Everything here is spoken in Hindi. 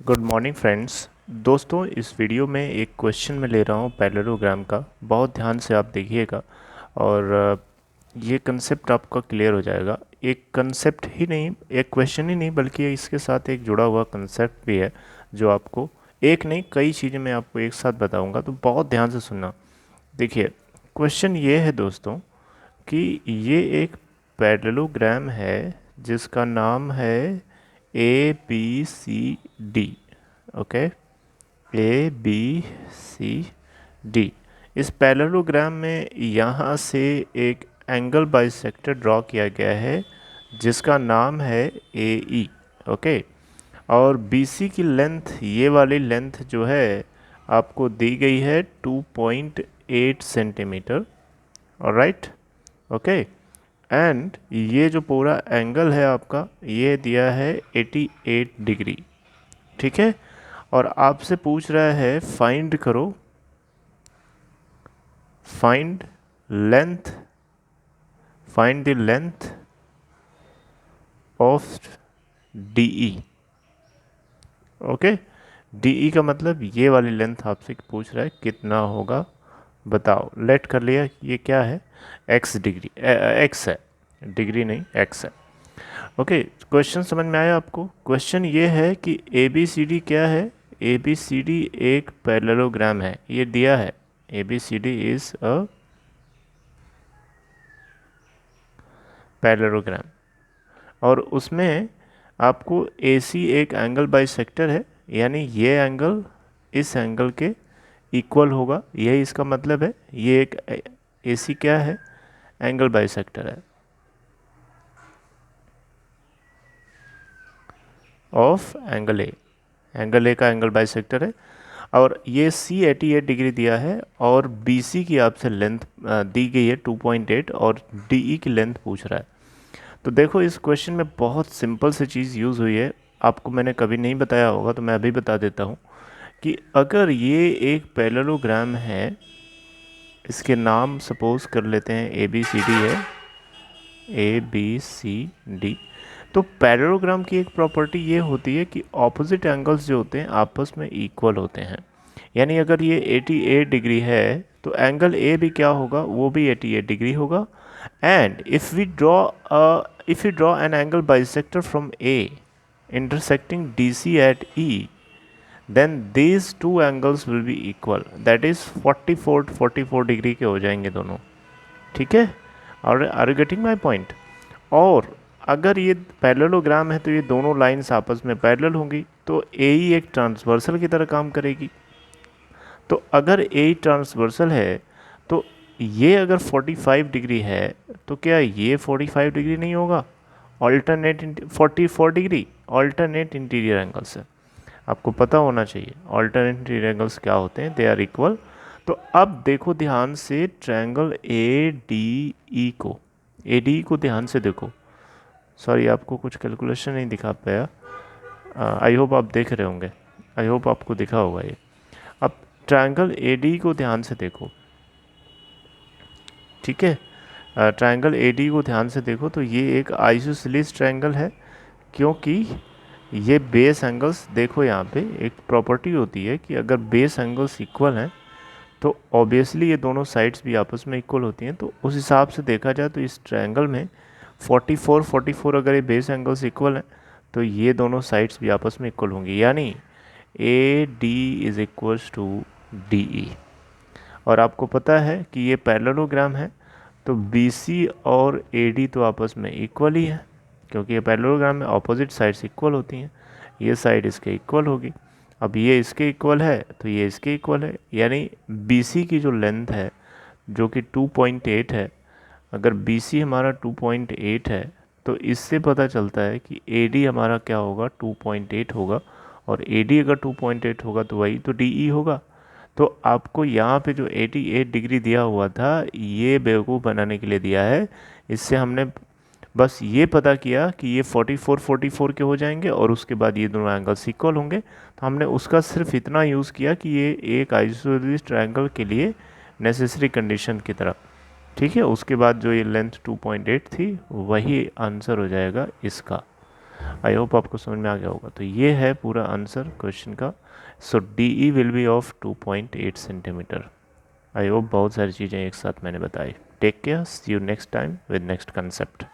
Good morning friends. दोस्तों, इस वीडियो में एक क्वेश्चन मैं ले रहा हूँ पैरेललोग्राम का। बहुत ध्यान से आप देखिएगा और ये कंसेप्ट आपका क्लियर हो जाएगा। एक कंसेप्ट ही नहीं, एक क्वेश्चन ही नहीं, बल्कि इसके साथ एक जुड़ा हुआ कंसेप्ट भी है जो आपको एक नहीं कई चीज़ें मैं आपको एक साथ बताऊंगा, तो बहुत ध्यान से सुनना। देखिए, क्वेश्चन ये है दोस्तों कि ये एक पैरेललोग्राम है जिसका नाम है A B C D. Okay, A B C D. इस पैरेललोग्राम में यहाँ से एक एंगल बाइसेक्टर ड्रॉ किया गया है जिसका नाम है ए ई। ओके, और बी सी की लेंथ, ये वाली लेंथ जो है आपको दी गई है 2.8 सेंटीमीटर। Alright, okay. एंड ये जो पूरा एंगल है आपका, ये दिया है 88 डिग्री। ठीक है, और आपसे पूछ रहा है फाइंड करो, find length, find the length of DE. Okay, DE का मतलब ये वाली लेंथ आपसे पूछ रहा है कितना होगा, बताओ। लेट कर लिया, ये क्या है, एक्स डिग्री, एक्स है, डिग्री नहीं एक्स है। ओके, क्वेश्चन समझ में आया आपको? क्वेश्चन ये है कि ए बी सी डी क्या है। ए बी सी डी एक पैरेललोग्राम है, ये दिया है। A B C D is a parallelogram, और उसमें आपको ए सी एक एंगल बाइसेक्टर है, यानी ये एंगल इस एंगल के इक्वल होगा, यही इसका मतलब है। ये एक ए सी क्या है, एंगल बाइसेक्टर है of angle A. Angle A का एंगल बाइसेक्टर है, और ये सी 88 डिग्री दिया है, और बी सी की आपसे लेंथ दी गई है 2.8, और डी ई की लेंथ पूछ रहा है। तो देखो, इस क्वेश्चन में बहुत सिंपल सी चीज़ यूज़ हुई है, आपको मैंने कभी नहीं बताया होगा तो मैं अभी बता देता हूँ कि अगर ये एक पैरेललोग्राम है, इसके नाम सपोज कर लेते हैं ए बी सी डी है, ए बी सी डी। तो पैरेललोग्राम की एक प्रॉपर्टी ये होती है कि ऑपोजिट एंगल्स जो होते हैं आपस में इक्वल होते हैं। यानी अगर ये 88 डिग्री है तो एंगल ए भी क्या होगा, वो भी 88 डिग्री होगा। And if we draw an angle bisector from A intersecting DC at E, then these two angles will be equal, that is 44 degree के हो जाएंगे दोनों। ठीक है, और are you getting my point? और अगर ये पैरेललोग्राम है तो ये दोनों लाइंस आपस में पैरेलल होंगी, तो ए ही एक ट्रांसवर्सल की तरह काम करेगी। तो अगर ए ट्रांसवर्सल है तो ये अगर 45 डिग्री है तो क्या ये 45 डिग्री नहीं होगा? Alternate 44 degree alternate interior angles है, आपको पता होना चाहिए ऑल्टरनेट इंटीरियर एंगल्स क्या होते हैं, दे आर इक्वल। तो अब देखो ध्यान से ट्रायंगल ए डी ई को, ए डी को ध्यान से देखो। सॉरी, आपको कुछ कैलकुलेशन नहीं दिखा पाया, आई होप आप देख रहे होंगे, आई होप आपको दिखा होगा ये। अब ट्रायंगल ए डी को ध्यान से देखो, ठीक है। ट्रायंगल ए डी को ध्यान से देखो तो ये एक आइसोसेलेस ट्रायंगल है, क्योंकि ये बेस एंगल्स, देखो यहाँ पे एक प्रॉपर्टी होती है कि अगर बेस एंगल्स इक्वल हैं तो ऑब्वियसली ये दोनों साइड्स भी आपस में इक्वल होती हैं। तो उस हिसाब से देखा जाए तो इस ट्रायंगल में 44 अगर ये बेस एंगल्स इक्वल हैं तो ये दोनों साइड्स भी आपस में इक्वल होंगी, यानी A D is equals to D E. और आपको पता है कि ये पैरेललोग्राम है, तो बी सी और ए डी तो आपस में इक्वल ही है, क्योंकि ये पैरेललोग्राम में ऑपोजिट साइड्स इक्वल होती हैं। ये साइड इसके इक्वल होगी, अब ये इसके इक्वल है तो ये इसके इक्वल है, यानी बी सी की जो लेंथ है जो कि 2.8 है, अगर बी सी हमारा 2.8 है तो इससे पता चलता है कि ए डी हमारा क्या होगा, 2.8 होगा, और ए डी अगर 2.8 होगा तो वही तो डी ई होगा। तो आपको यहाँ पे जो 88 डिग्री दिया हुआ था ये बेवकूफ़ बनाने के लिए दिया है। इससे हमने बस ये पता किया कि ये 44 के हो जाएंगे और उसके बाद ये दोनों एंगल्स इक्वल होंगे, तो हमने उसका सिर्फ इतना यूज़ किया कि ये एक आइसोसेलेस ट्रायंगल के लिए नेसेसरी कंडीशन की तरह। ठीक है, उसके बाद जो ये लेंथ 2.8 थी वही आंसर हो जाएगा इसका। आई होप आपको समझ में आ गया होगा। तो ये है पूरा आंसर क्वेश्चन का। So D E will be of 2.8 centimetre. I hope बहुत सारी चीज़ें एक साथ मैंने बताई। Take care, see you next time with next concept.